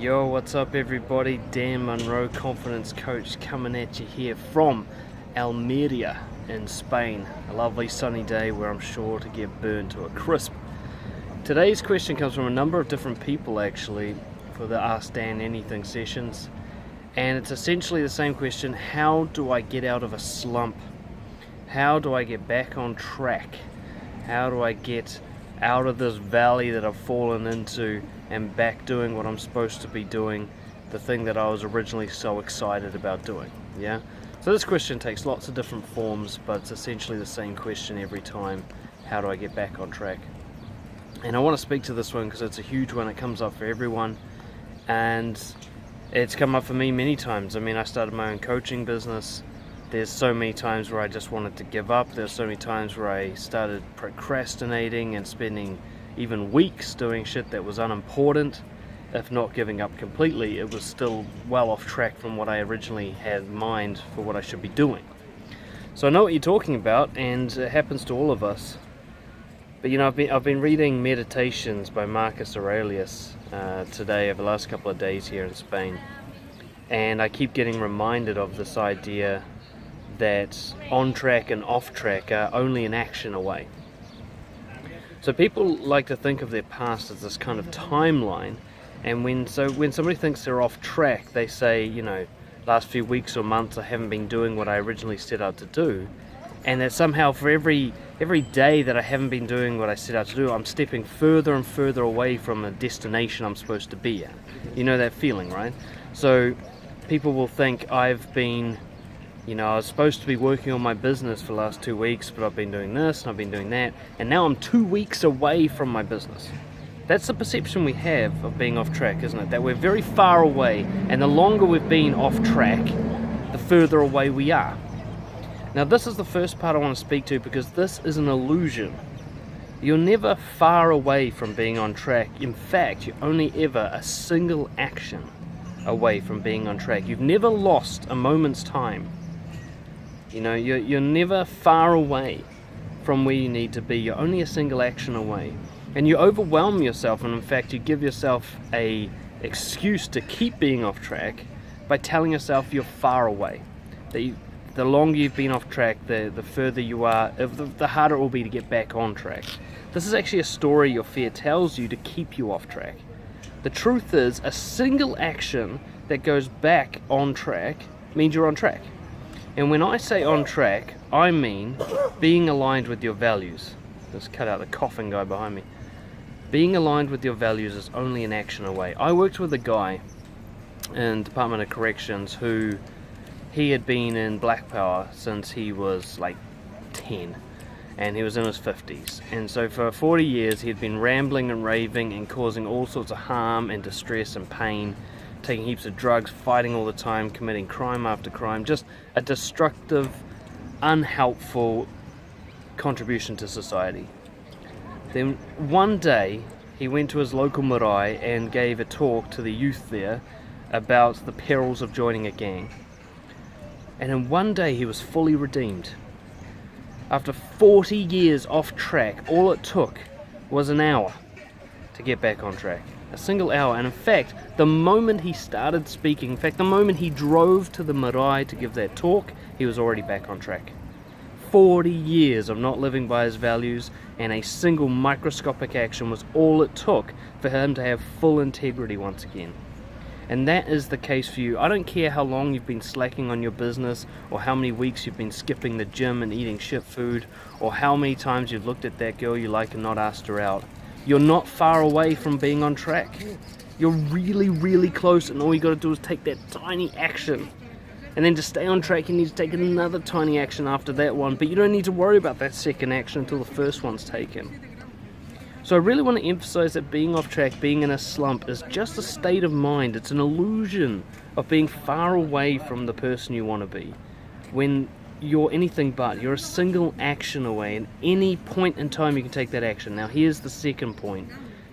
Yo, what's up everybody? Dan Munro, confidence coach, coming at you here from Almeria in Spain. A lovely sunny day where I'm sure to get burned to a crisp. Today's question comes from a number of different people actually for the Ask Dan Anything sessions. And it's essentially the same question: how do I get out of a slump? How do I get back on track? How do I get out of this valley that I've fallen into and back doing what I'm supposed to be doing, the thing that I was originally so excited about doing? Yeah. So this question takes lots of different forms, but it's essentially the same question every time: how do I get back on track? And I want to speak to this one because it's a huge one. It comes up for everyone, and it's come up for me many times. I mean, I started my own coaching business. There's so many times where I just wanted to give up. There's so many times where I started procrastinating and spending even weeks doing shit that was unimportant. If not giving up completely, it was still well off track from what I originally had in mind for what I should be doing. So I know what you're talking about, and it happens to all of us. But you know, I've been reading Meditations by Marcus Aurelius today over the last couple of days here in Spain, and I keep getting reminded of this idea that on track and off track are only an action away. So people like to think of their past as this kind of timeline, and when somebody thinks they're off track, they say, you know, last few weeks or months I haven't been doing what I originally set out to do, and that somehow for every day that I haven't been doing what I set out to do, I'm stepping further and further away from the destination I'm supposed to be at. You know that feeling, right? So people will think I've been, you know, I was supposed to be working on my business for the last 2 weeks, but I've been doing this and I've been doing that, and now I'm 2 weeks away from my business. That's the perception we have of being off track, isn't it? That we're very far away, and the longer we've been off track, the further away we are. Now this is the first part I want to speak to, because this is an illusion. You're never far away from being on track. In fact, you're only ever a single action away from being on track. You've never lost a moment's time. You know, you're never far away from where you need to be. You're only a single action away. And you overwhelm yourself, and in fact you give yourself a excuse to keep being off track by telling yourself you're far away. The longer you've been off track, the further you are, the harder it will be to get back on track. This is actually a story your fear tells you to keep you off track. The truth is, a single action that goes back on track means you're on track. And when I say on track, I mean being aligned with your values. Let's cut out the coughing guy behind me. Being aligned with your values is only an action away. I worked with a guy in Department of Corrections who he had been in black power since he was like 10, and he was in his 50s. And so for 40 years he had been rambling and raving and causing all sorts of harm and distress and pain, taking heaps of drugs, fighting all the time, committing crime after crime, just a destructive, unhelpful contribution to society. Then one day he went to his local marae and gave a talk to the youth there about the perils of joining a gang. And in one day he was fully redeemed. After 40 years off track, all it took was an hour to get back on track. A single hour. And in fact, the moment he started speaking, in fact, the moment he drove to the marae to give that talk, he was already back on track. 40 years of not living by his values, and a single microscopic action was all it took for him to have full integrity once again. And that is the case for you. I don't care how long you've been slacking on your business, or how many weeks you've been skipping the gym and eating shit food, or how many times you've looked at that girl you like and not asked her out. You're not far away from being on track. You're really, really close, and all you got to do is take that tiny action. And then to stay on track, you need to take another tiny action after that one, but you don't need to worry about that second action until the first one's taken. So I really want to emphasize that being off track, being in a slump, is just a state of mind. It's an illusion of being far away from the person you want to be, when you're anything but. You're a single action away, and any point in time you can take that action. Now here's the second point,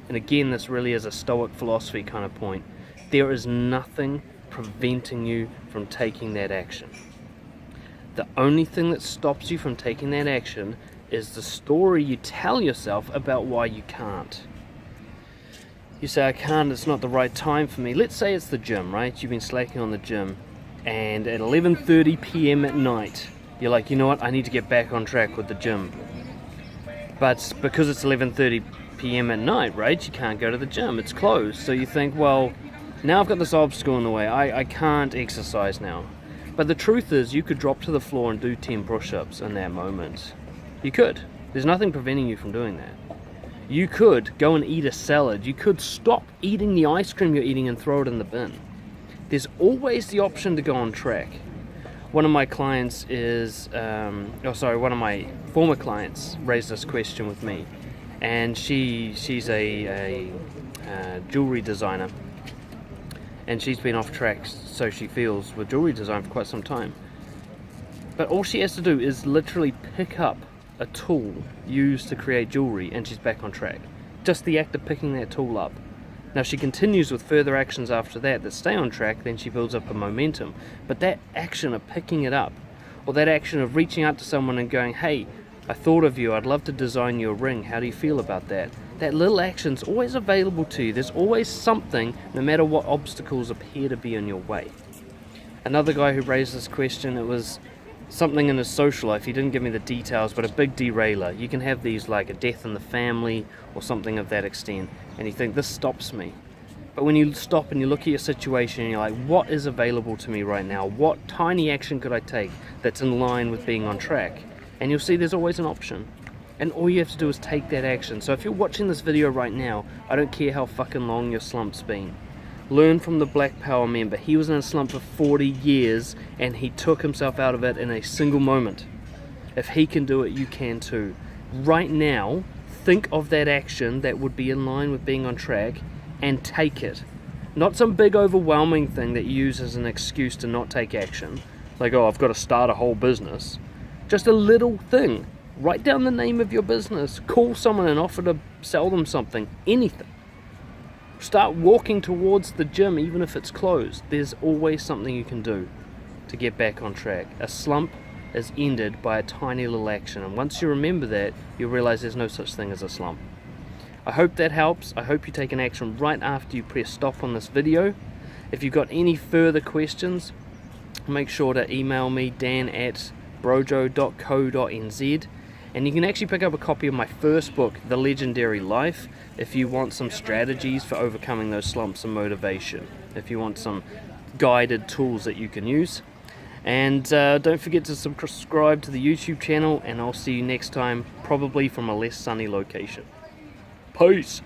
and again this really is a Stoic philosophy kind of point. There is nothing preventing you from taking that action. The only thing that stops you from taking that action is the story you tell yourself about why you can't. You say, I can't, it's not the right time for me. Let's say it's the gym, right? You've been slacking on the gym, and at 11:30 p.m. at night, you're like, you know what, I need to get back on track with the gym. But because it's 11:30 p.m. at night, right, you can't go to the gym, it's closed. So you think, well, now I've got this obstacle in the way, I can't exercise now. But the truth is, you could drop to the floor and do 10 push-ups in that moment. You could. There's nothing preventing you from doing that. You could go and eat a salad. You could stop eating the ice cream you're eating and throw it in the bin. There's always the option to go on track. One of my clients one of my former clients raised this question with me, and she's a jewelry designer, and she's been off track, so she feels, with jewelry design for quite some time. But all she has to do is literally pick up a tool used to create jewelry, and she's back on track. Just the act of picking that tool up. Now, if she continues with further actions after that stay on track, then she builds up a momentum. But that action of picking it up, or that action of reaching out to someone and going, hey, I thought of you, I'd love to design you a ring, how do you feel about that? That little action's always available to you. There's always something, no matter what obstacles appear to be in your way. Another guy who raised this question, it was something in his social life. He didn't give me the details, but a big derailer. You can have these like a death in the family or something of that extent, and you think, this stops me. But when you stop and you look at your situation and you're like, what is available to me right now? What tiny action could I take that's in line with being on track? And you'll see there's always an option. And all you have to do is take that action. So if you're watching this video right now, I don't care how fucking long your slump's been. Learn from the Black Power member. He was in a slump for 40 years and he took himself out of it in a single moment. If he can do it, you can too. Right now, think of that action that would be in line with being on track and take it. Not some big overwhelming thing that you use as an excuse to not take action. Like, oh, I've got to start a whole business. Just a little thing. Write down the name of your business. Call someone and offer to sell them something. Anything. Start walking towards the gym even if it's closed. There's always something you can do to get back on track. A slump is ended by a tiny little action, and once you remember that, you'll realize there's no such thing as a slump. I hope that helps. I hope you take an action right after you press stop on this video. If you've got any further questions, make sure to email me, dan@brojo.co.nz. And you can actually pick up a copy of my first book, The Legendary Life, if you want some strategies for overcoming those slumps and motivation. If you want some guided tools that you can use. And don't forget to subscribe to the YouTube channel, and I'll see you next time, probably from a less sunny location. Peace!